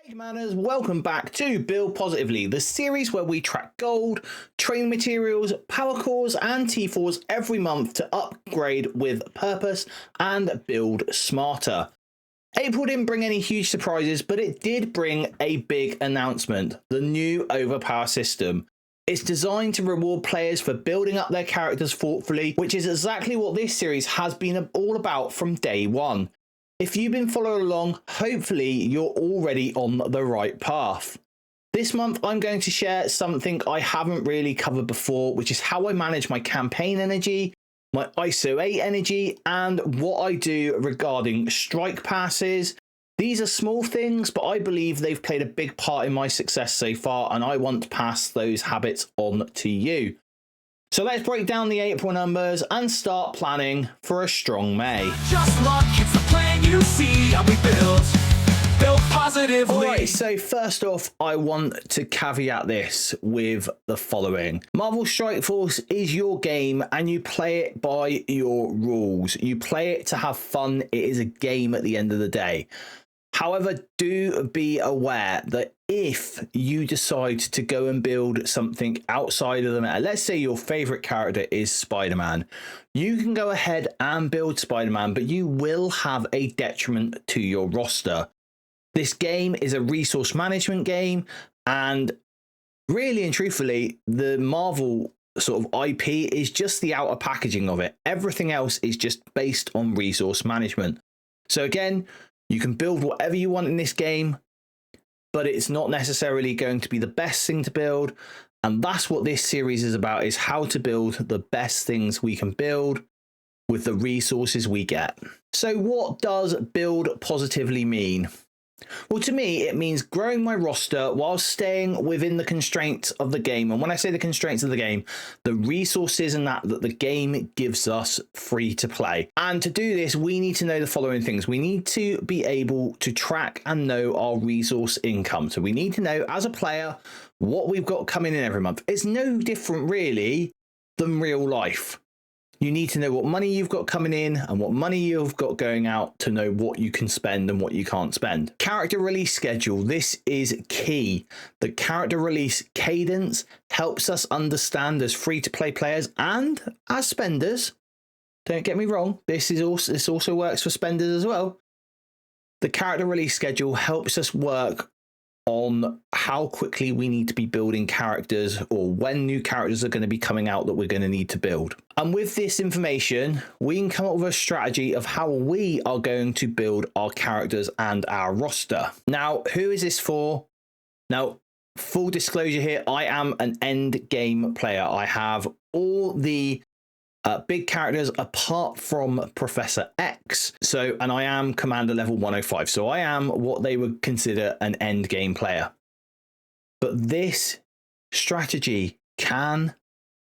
Hey Commanders, welcome back to Build Positively, the series where we track gold, training materials, power cores and T4s every month to upgrade with purpose and build smarter. April didn't bring any huge surprises, but it did bring a big announcement, the new Overpower system. It's designed to reward players for building up their characters thoughtfully, which is exactly what this series has been all about from day one. If you've been following along, hopefully you're already on the right path. This month I'm going to share something I haven't really covered before, which is how I manage my campaign energy, my ISO 8 energy, and what I do regarding strike passes. These are small things, but I believe they've played a big part in my success so far, and I want to pass those habits on to you. So let's break down the April numbers and start planning for a strong May. Just luck, it's the plan you see how we build positively. Alright, so first off, I want to caveat this with the following. Marvel Strike Force is your game and you play it by your rules. You play it to have fun. It is a game at the end of the day. However, do be aware that if you decide to go and build something outside of the meta, let's say your favorite character is Spider-Man, you can go ahead and build Spider-Man, but you will have a detriment to your roster. This game is a resource management game, and really and truthfully, the Marvel sort of IP is just the outer packaging of it. Everything else is just based on resource management. So again, you can build whatever you want in this game, but it's not necessarily going to be the best thing to build. And that's what this series is about, is how to build the best things we can build with the resources we get. So what does build positively mean? Well, to me, it means growing my roster while staying within the constraints of the game. And when I say the constraints of the game, the resources and that the game gives us free to play. And to do this, we need to know the following things. We need to be able to track and know our resource income. So we need to know as a player what we've got coming in every month. It's no different really than real life. You need to know what money you've got coming in and what money you've got going out to know what you can spend and what you can't spend. Character release schedule. This is key. The character release cadence helps us understand as free-to-play players and as spenders. Don't get me wrong. This also works for spenders as well. The character release schedule helps us work on how quickly we need to be building characters or when new characters are going to be coming out that we're going to need to build. And with this information, we can come up with a strategy of how we are going to build our characters and our roster. Now, who is this for? Now, full disclosure here, I am an end game player. I have all the big characters apart from Professor X. And I am Commander level 105. So I am what they would consider an end game player. But this strategy can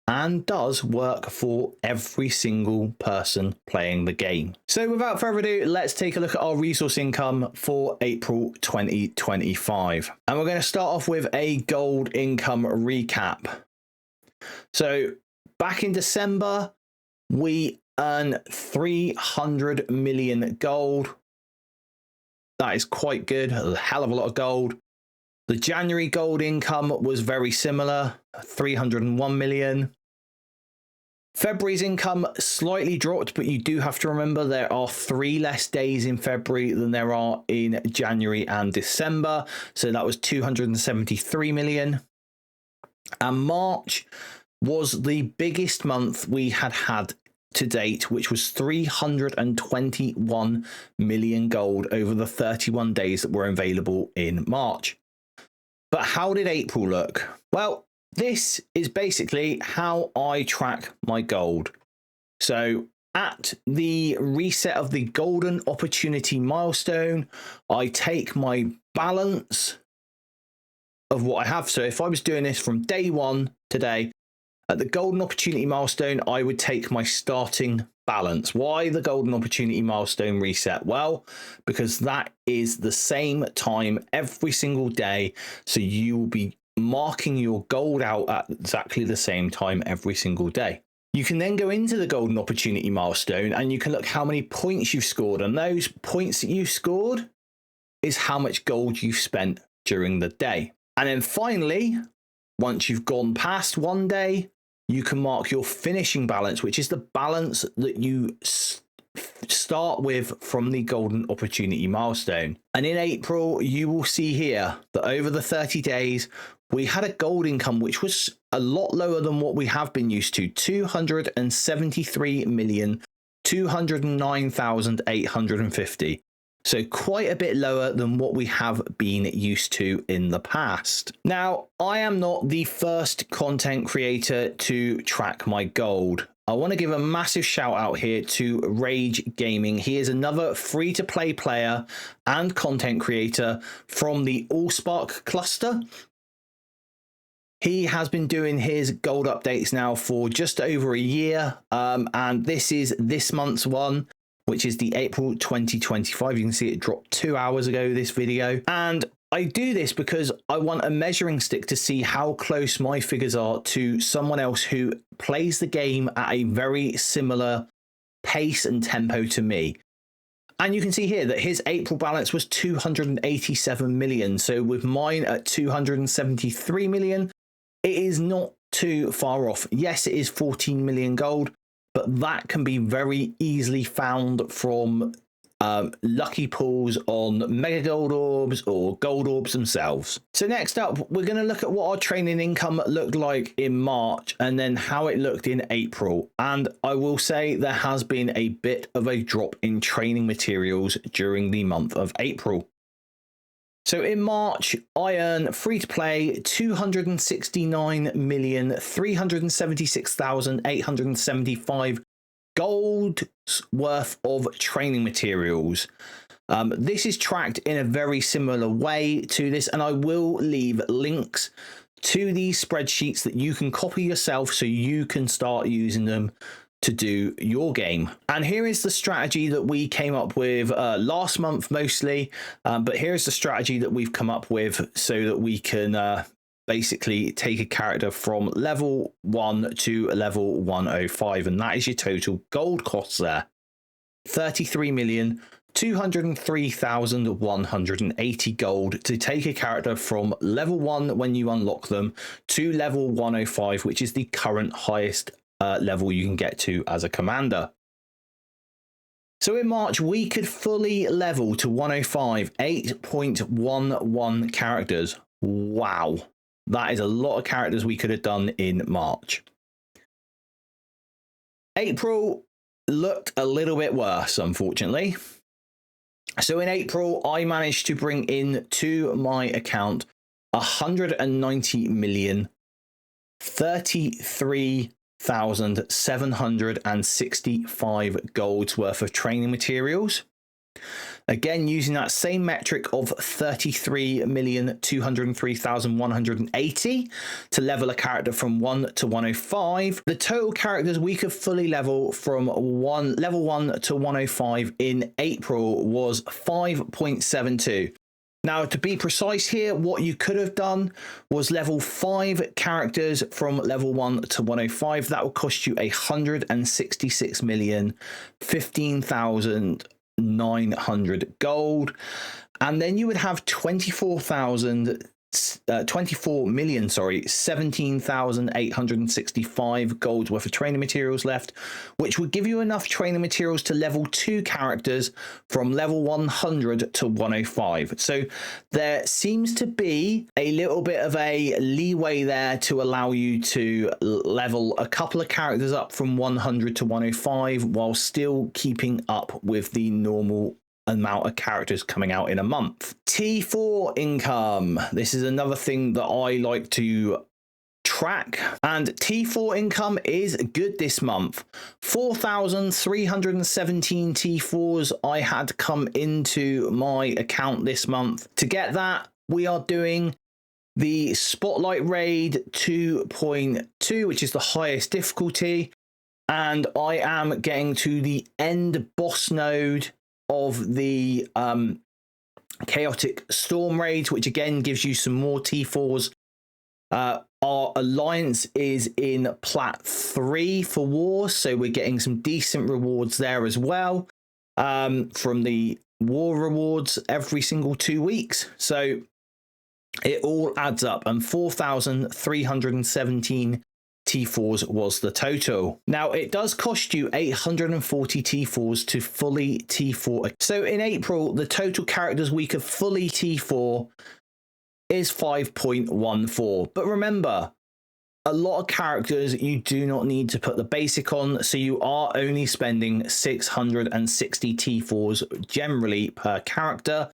and does work for every single person playing the game. So without further ado, let's take a look at our resource income for April 2025. And we're going to start off with a gold income recap. So back in December, we earn 300 million gold. That is quite good, a hell of a lot of gold. The January gold income was very similar, 301 million. February's income slightly dropped, but you do have to remember there are 3 less days in February than there are in January and December. So that was 273 million. And March was the biggest month we had to date, which was 321 million gold over the 31 days that were available in March. But how did April look? Well, this is basically how I track my gold. So at the reset of the golden opportunity milestone, I take my balance of what I have. So if I was doing this from day one today, at the golden opportunity milestone, I would take my starting balance. Why the golden opportunity milestone reset? Well, because that is the same time every single day. So you will be marking your gold out at exactly the same time every single day. You can then go into the golden opportunity milestone and you can look how many points you've scored. And those points that you scored is how much gold you've spent during the day. And then finally, once you've gone past 1 day, you can mark your finishing balance, which is the balance that you start with from the golden opportunity milestone. And in April, you will see here that over the 30 days, we had a gold income, which was a lot lower than what we have been used to, 273,209,850. So quite a bit lower than what we have been used to in the past. Now, I am not the first content creator to track my gold. I want to give a massive shout out here to Rage Gaming. He is another free-to-play player and content creator from the Allspark cluster. He has been doing his gold updates now for just over a year, and this is this month's one, which is the April 2025. You can see it dropped 2 hours ago, this video. And I do this because I want a measuring stick to see how close my figures are to someone else who plays the game at a very similar pace and tempo to me. And you can see here that his April balance was 287 million. So with mine at 273 million, it is not too far off. Yes, it is 14 million gold, but that can be very easily found from lucky pulls on mega gold orbs or gold orbs themselves. So next up, we're going to look at what our training income looked like in March and then how it looked in April. And I will say there has been a bit of a drop in training materials during the month of April. So in March, I earned free-to-play 269,376,875 gold worth of training materials. This is tracked in a very similar way to this, and I will leave links to these spreadsheets that you can copy yourself so you can start using them to do your game. And here is the strategy that we came up with last month mostly, but here's the strategy that we've come up with so that we can basically take a character from level 1 to level 105, and that is your total gold costs there. 33,203,180 gold to take a character from level 1 when you unlock them to level 105, which is the current highest level you can get to as a commander. So in March, we could fully level to 105, 8.11 characters. Wow. That is a lot of characters we could have done in March. April looked a little bit worse, unfortunately. So in April, I managed to bring in to my account 190 million, 33,765 golds worth of training materials. Again, using that same metric of 33,203,180 to level a character from 1 to 105. The total characters we could fully level from level 1 to 105 in April was 5.72. Now, to be precise here, what you could have done was level 5 characters from level 1 to 105. That would cost you 166,015,900 gold, and then you would have 17,865 gold worth of training materials left, which would give you enough training materials to level 2 characters from level 100 to 105. So there seems to be a little bit of a leeway there to allow you to level a couple of characters up from 100 to 105 while still keeping up with the normal amount of characters coming out in a month. T4 income. This is another thing that I like to track, and T4 income is good this month. 4,317 T4s I had come into my account this month. To get that, we are doing the Spotlight Raid 2.2, which is the highest difficulty, and I am getting to the end boss node of the Chaotic Storm Raids, which again gives you some more T4s. Our alliance is in Plat 3 for war, so we're getting some decent rewards there as well from the war rewards every single 2 weeks. So it all adds up, and 4,317 T4s was the total. Now, it does cost you 840 T4s to fully T4. So in April, the total characters we could fully T4 is 5.14. But remember, a lot of characters you do not need to put the basic on, so you are only spending 660 T4s generally per character.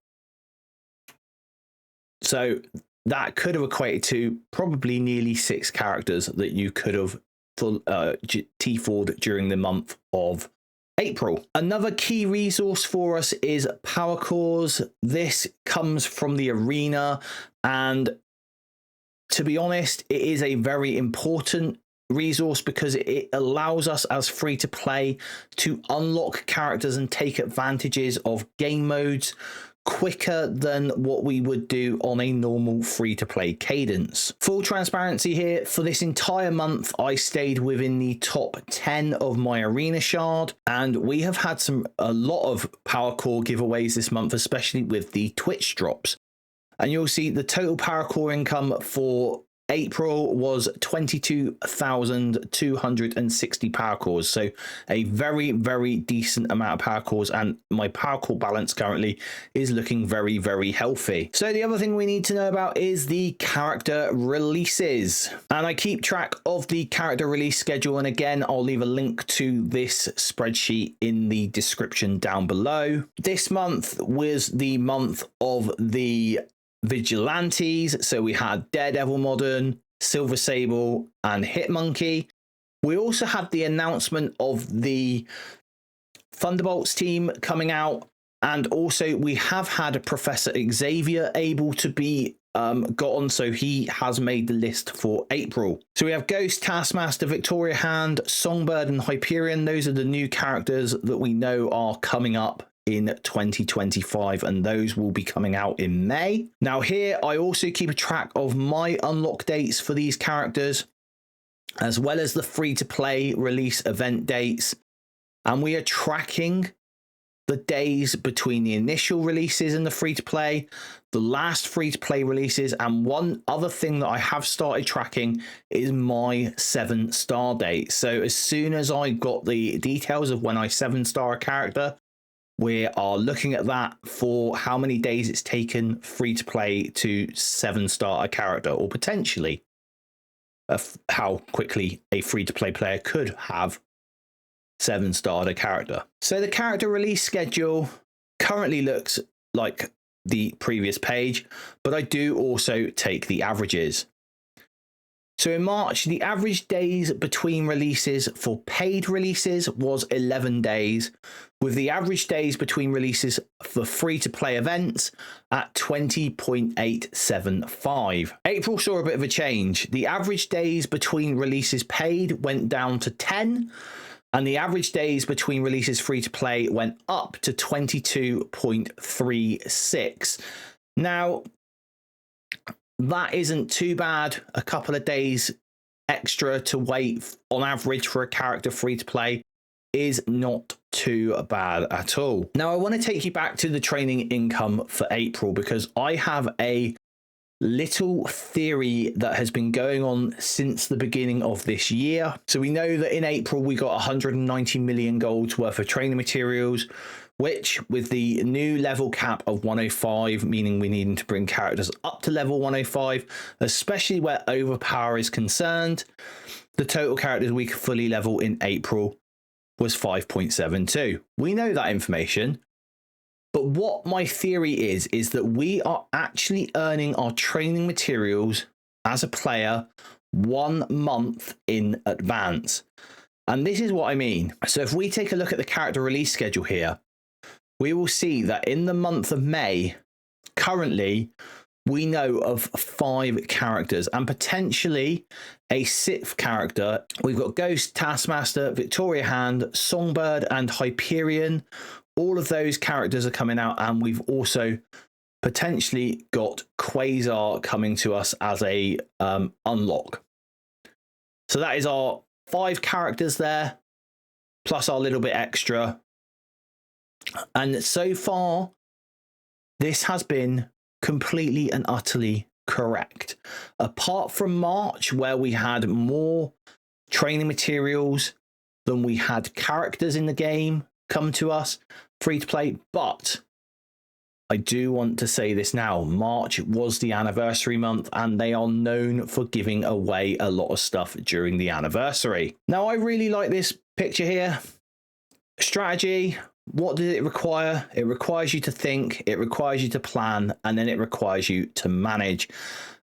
So that could have equated to probably nearly 6 characters that you could have T4'd during the month of April. Another key resource for us is Power Cores. This comes from the arena, and to be honest, it is a very important resource because it allows us as free to play to unlock characters and take advantages of game modes quicker than what we would do on a normal free-to-play cadence. Full transparency here, for this entire month I stayed within the top 10 of my arena shard, and we have had a lot of power core giveaways this month, especially with the Twitch drops. And you'll see the total power core income for April was 22,260 power cores. So a very, very decent amount of power cores, and my power core balance currently is looking very, very healthy. So the other thing we need to know about is the character releases. And I keep track of the character release schedule. And again, I'll leave a link to this spreadsheet in the description down below. This month was the month of the Vigilantes, so we had Daredevil Modern, Silver Sable, and Hitmonkey. We also had the announcement of the Thunderbolts team coming out, and also we have had Professor Xavier able to be gotten, so he has made the list for April. So we have Ghost, Taskmaster, Victoria Hand, Songbird, and Hyperion. Those are the new characters that we know are coming up in 2025, and those will be coming out in May. Now here I also keep a track of my unlock dates for these characters, as well as the free-to-play release event dates, and we are tracking the days between the initial releases and the free-to-play, the last free-to-play releases, and one other thing that I have started tracking is my 7-star date. So as soon as I got the details of when I 7-star a character, we are looking at that for how many days it's taken free to play to 7-star a character, or potentially how quickly a free to play player could have 7-starred a character. So the character release schedule currently looks like the previous page, but I do also take the averages. So in March, the average days between releases for paid releases was 11 days, with the average days between releases for free-to-play events at 20.875. April saw a bit of a change. The average days between releases paid went down to 10, and the average days between releases free-to-play went up to 22.36. Now, that isn't too bad. A couple of days extra to wait on average for a character free to play is not too bad at all. Now, I want to take you back to the training income for April, because I have a little theory that has been going on since the beginning of this year. So we know that in April we got 190 million golds worth of training materials, which with the new level cap of 105, meaning we need to bring characters up to level 105, especially where Overpower is concerned, the total characters we could fully level in April was 5.72. We know that information, but what my theory is that we are actually earning our training materials as a player 1 month in advance. And this is what I mean. So if we take a look at the character release schedule here, we will see that in the month of May, currently, we know of 5 characters and potentially a 6th character. We've got Ghost, Taskmaster, Victoria Hand, Songbird, and Hyperion. All of those characters are coming out, and we've also potentially got Quasar coming to us as a unlock. So that is our 5 characters there, plus our little bit extra And so far, this has been completely and utterly correct. Apart from March, where we had more training materials than we had characters in the game come to us free to play. But I do want to say this now. March was the anniversary month, and they are known for giving away a lot of stuff during the anniversary. Now, I really like this picture here. Strategy. What does it require? It requires you to think, it requires you to plan, and then it requires you to manage.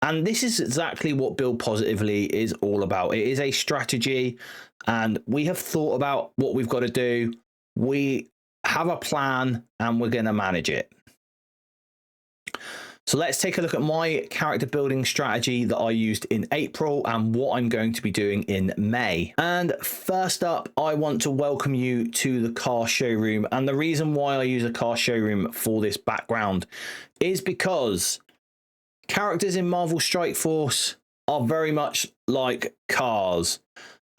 And this is exactly what Build Positively is all about. It is a strategy, and we have thought about what we've got to do. We have a plan, and we're going to manage it. So let's take a look at my character building strategy that I used in April and what I'm going to be doing in May. And first up, I want to welcome you to the car showroom. And the reason why I use a car showroom for this background is because characters in Marvel Strike Force are very much like cars.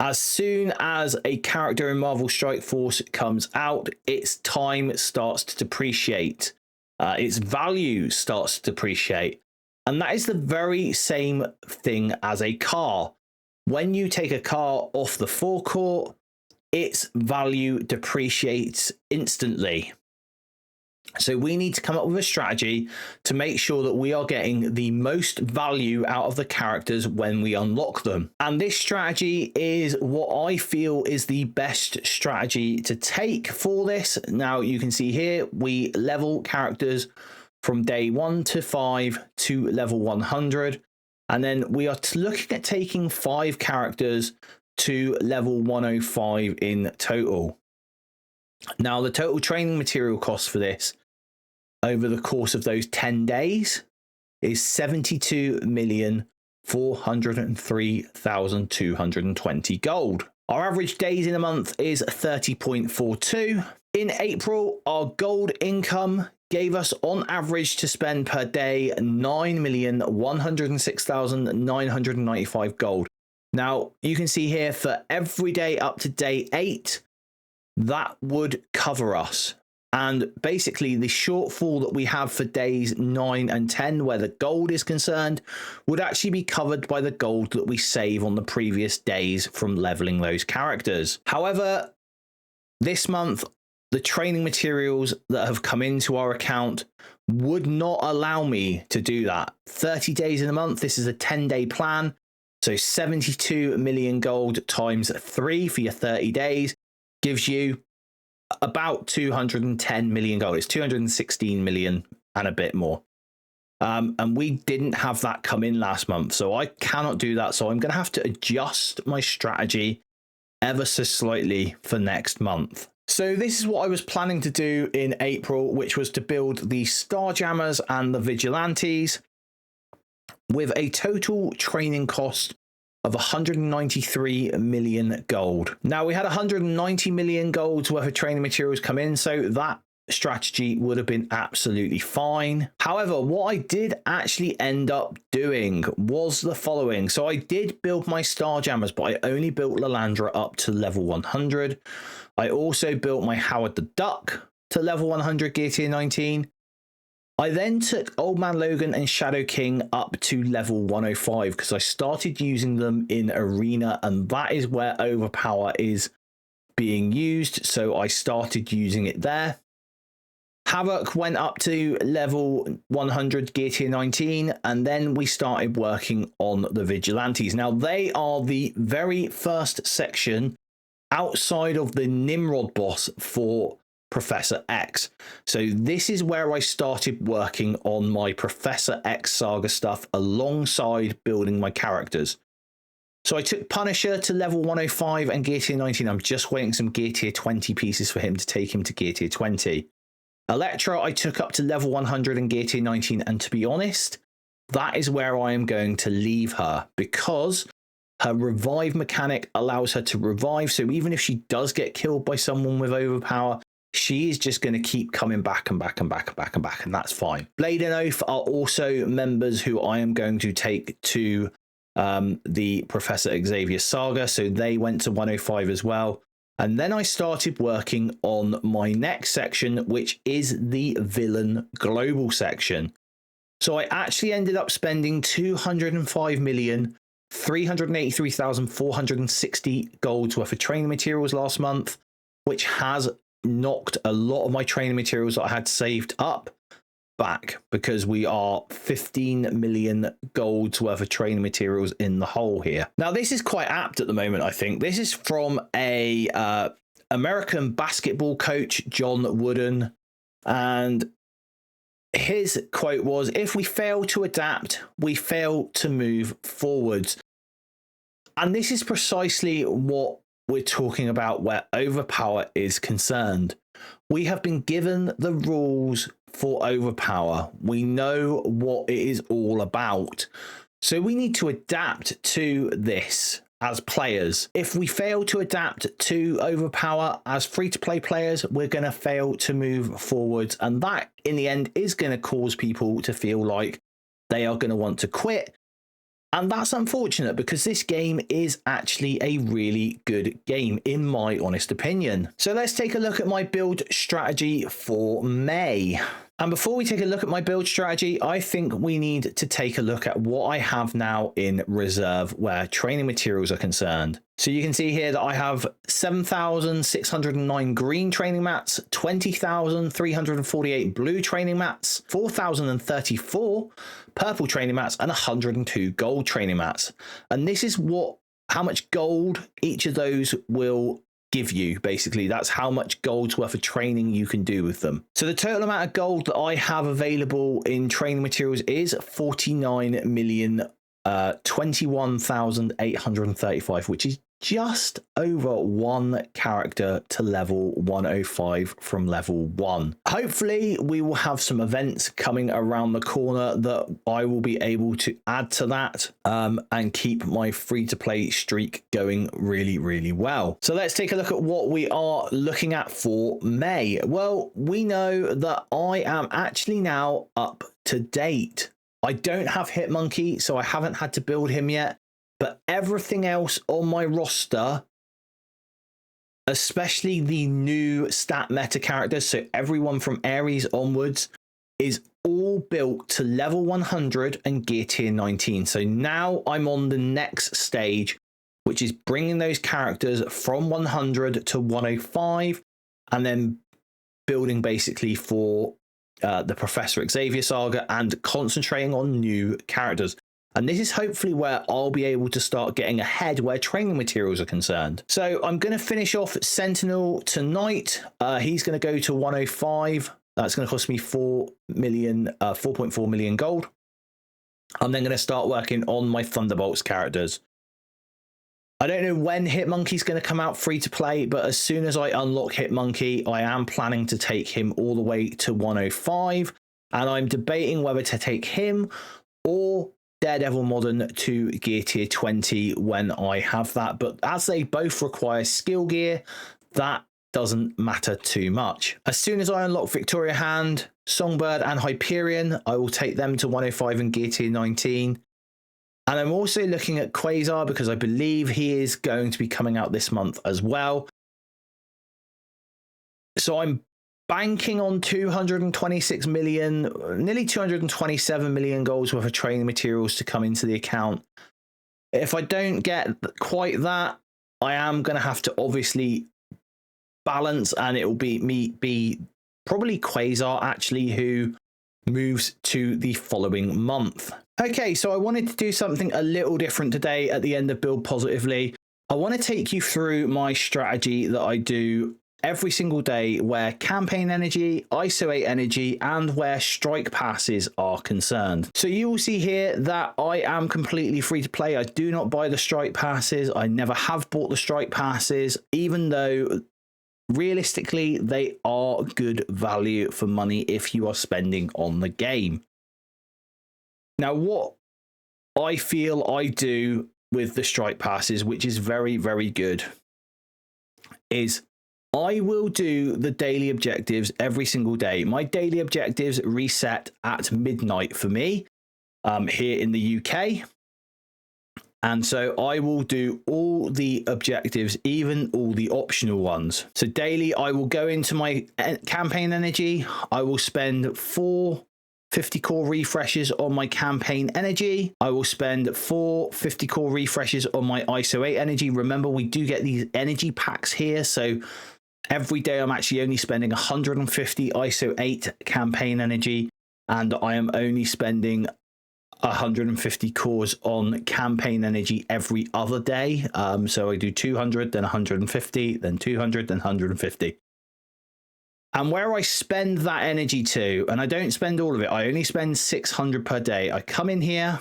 As soon as a character in Marvel Strike Force comes out, its time starts to depreciate. Its value starts to depreciate. And that is the very same thing as a car. When you take a car off the forecourt, its value depreciates instantly. So we need to come up with a strategy to make sure that we are getting the most value out of the characters when we unlock them. And this strategy is what I feel is the best strategy to take for this. Now you can see here, we level characters from day 1 to 5 to level 100. And then we are looking at taking 5 characters to level 105 in total. Now the total training material cost for this over the course of those 10 days is 72,403,220 gold. Our average days in a month is 30.42. In April, our gold income gave us on average to spend per day 9,106,995 gold. Now you can see here for every day up to day 8, that would cover us. And basically the shortfall that we have for days 9 and 10, where the gold is concerned, would actually be covered by the gold that we save on the previous days from leveling those characters. However, this month, the training materials that have come into our account would not allow me to do that. 30 days in a month, this is a 10-day plan. So 72 million gold times 3 for your 30 days gives you about 210 million gold. It's 216 million and a bit more. And we didn't have that come in last month, so I cannot do that. So I'm going to have to adjust my strategy ever so slightly for next month. So this is what I was planning to do in April, which was to build the Starjammers and the Vigilantes with a total training cost of 193 million gold. Now we had 190 million golds worth of training materials come in, so that strategy would have been absolutely fine. However, what I did actually end up doing was the following. So I did build my Starjammers, but I only built Lalandra up to level 100. I also built my Howard the Duck to level 100 gear tier 19. I then took Old Man Logan and Shadow King up to level 105 because I started using them in Arena, and that is where Overpower is being used. So I started using it there. Havoc went up to level 100 gear tier 19, and then we started working on the Vigilantes. Now they are the very first section outside of the Nimrod boss for Professor X. So this is where I started working on my Professor X saga stuff alongside building my characters. So I took Punisher to level 105 and gear tier 19. I'm just waiting some gear tier 20 pieces for him to take him to gear tier 20. Elektra I took up to level 100 and gear tier 19, and to be honest, that is where I am going to leave her because her revive mechanic allows her to revive. So even if she does get killed by someone with Overpower, she is just going to keep coming back and back and back and back and back, and that's fine. Blade and Oath are also members who I am going to take to the Professor Xavier saga, so they went to 105 as well. And then I started working on my next section, which is the villain global section. So I actually ended up spending 205,383,460 golds worth of training materials last month, which has knocked a lot of my training materials that I had saved up back, because we are 15 million golds worth of training materials in the hole here. Now, this is quite apt at the moment, I think. This is from a American basketball coach, John Wooden, and his quote was, "If we fail to adapt, we fail to move forwards." And this is precisely what we're talking about where Overpower is concerned. We have been given the rules for Overpower. We know what it is all about. So we need to adapt to this as players. If we fail to adapt to Overpower as free-to-play players, we're going to fail to move forwards. And that, in the end, is going to cause people to feel like they are going to want to quit. And that's unfortunate, because this game is actually a really good game, in my honest opinion. So let's take a look at my build strategy for May. And before we take a look at my build strategy, I think we need to take a look at what I have now in reserve where training materials are concerned. So you can see here that I have 7,609 green training mats, 20,348 blue training mats, 4,034 purple training mats, and 102 gold training mats. And this is how much gold each of those will give you. Basically, that's how much gold's worth of training you can do with them. So the total amount of gold that I have available in training materials is 49,021,835, which is just over one character to level 105 from level 1. Hopefully we will have some events coming around the corner that I will be able to add to that and keep my free-to-play streak going really, really well. So let's take a look at what we are looking at for May. Well, we know that I am actually now up to date. I don't have Hitmonkey, so I haven't had to build him yet. But everything else on my roster, especially the new stat meta characters, so everyone from Ares onwards, is all built to level 100 and gear tier 19. So now I'm on the next stage, which is bringing those characters from 100 to 105, and then building basically for the Professor Xavier saga and concentrating on new characters. And this is hopefully where I'll be able to start getting ahead where training materials are concerned. So I'm going to finish off Sentinel tonight. He's going to go to 105. That's going to cost me 4.4 million gold. I'm then going to start working on my Thunderbolts characters. I don't know when Hitmonkey's going to come out free to play, but as soon as I unlock Hitmonkey, I am planning to take him all the way to 105. And I'm debating whether to take him or Daredevil Modern to gear tier 20 when I have that. But as they both require skill gear, that doesn't matter too much. As soon as I unlock Victoria Hand, Songbird and Hyperion, I will take them to 105 and gear tier 19. And I'm also looking at Quasar because I believe he is going to be coming out this month as well. So I'm banking on 226 million, nearly 227 million golds worth of training materials to come into the account. If I don't get quite that, I am going to have to obviously balance, and it will be probably Quasar actually who moves to the following month. Okay, so I wanted to do something a little different today at the end of Build Positively. I want to take you through my strategy that I do every single day where campaign energy, ISO 8 energy, and where strike passes are concerned. So you will see here that I am completely free to play. I do not buy the strike passes. I never have bought the strike passes, even though realistically they are good value for money if you are spending on the game. Now, what I feel I do with the strike passes, which is very, very good, is I will do the daily objectives every single day. My daily objectives reset at midnight for me here in the UK. And so I will do all the objectives, even all the optional ones. So daily, I will go into my campaign energy. I will spend 4 50 core refreshes on my campaign energy. I will spend 4 50 core refreshes on my ISO 8 energy. Remember, we do get these energy packs here. So every day I'm actually only spending 150 ISO 8 campaign energy, and I am only spending 150 cores on campaign energy every other day. So I do 200, then 150, then 200, then 150. And where I spend that energy to, and I don't spend all of it, I only spend 600 per day. I come in here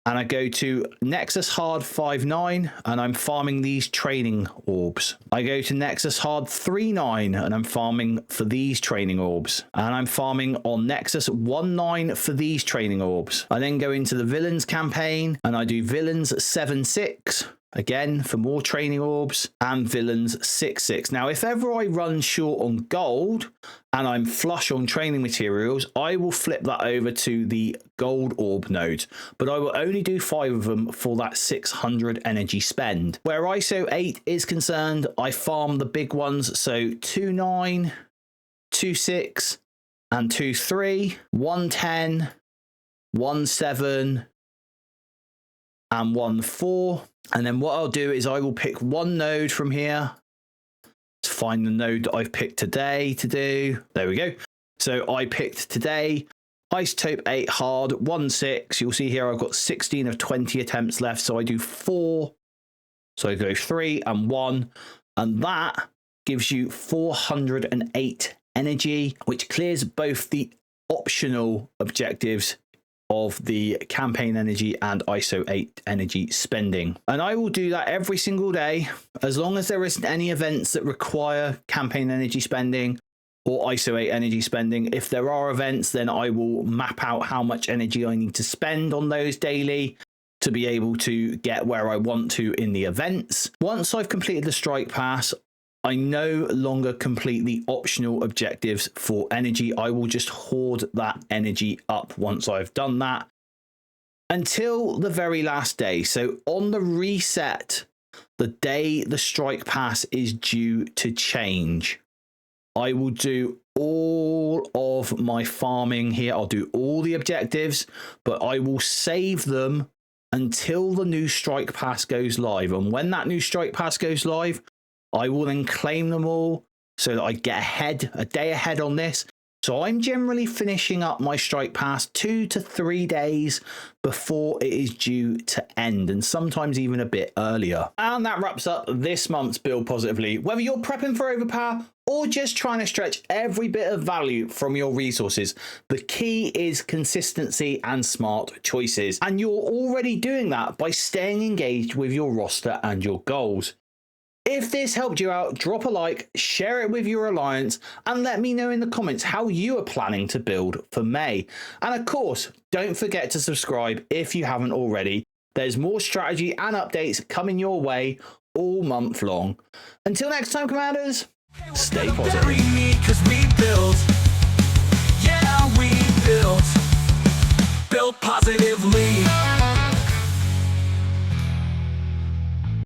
and I go to Nexus Hard 5.9 and I'm farming these training orbs. I go to Nexus Hard 3.9 and I'm farming for these training orbs. And I'm farming on Nexus 1.9 for these training orbs. I then go into the Villains campaign and I do Villains 7.6. Again, for more training orbs, and Villains 6.6. Now, if ever I run short on gold and I'm flush on training materials, I will flip that over to the gold orb node, but I will only do 5 of them for that 600 energy spend. Where ISO 8 is concerned, I farm the big ones, so 2.9, 2.6, and 2.3, 1.10, 1.7, and 1.4. And then what I'll do is I will pick one node from here to find the node that I've picked today to do. There we go. So I picked today Isotope 8 hard 1.6. You'll see here I've got 16 of 20 attempts left. So I do 4. So I go 3 and 1. And that gives you 408 energy, which clears both the optional objectives of the campaign energy and ISO 8 energy spending. And I will do that every single day, as long as there isn't any events that require campaign energy spending or ISO 8 energy spending. If there are events, then I will map out how much energy I need to spend on those daily to be able to get where I want to in the events. Once I've completed the strike pass, I no longer complete the optional objectives for energy. I will just hoard that energy up once I've done that until the very last day. So on the reset, the day the strike pass is due to change, I will do all of my farming here. I'll do all the objectives, but I will save them until the new strike pass goes live. And when that new strike pass goes live, I will then claim them all so that I get a day ahead on this. So I'm generally finishing up my strike pass 2 to 3 days before it is due to end, and sometimes even a bit earlier. And that wraps up this month's Build Positively. Whether you're prepping for Overpower or just trying to stretch every bit of value from your resources, the key is consistency and smart choices. And you're already doing that by staying engaged with your roster and your goals. If this helped you out, drop a like, share it with your alliance, and let me know in the comments how you are planning to build for May. And of course, don't forget to subscribe if you haven't already. There's more strategy and updates coming your way all month long. Until next time, Commanders, stay positive.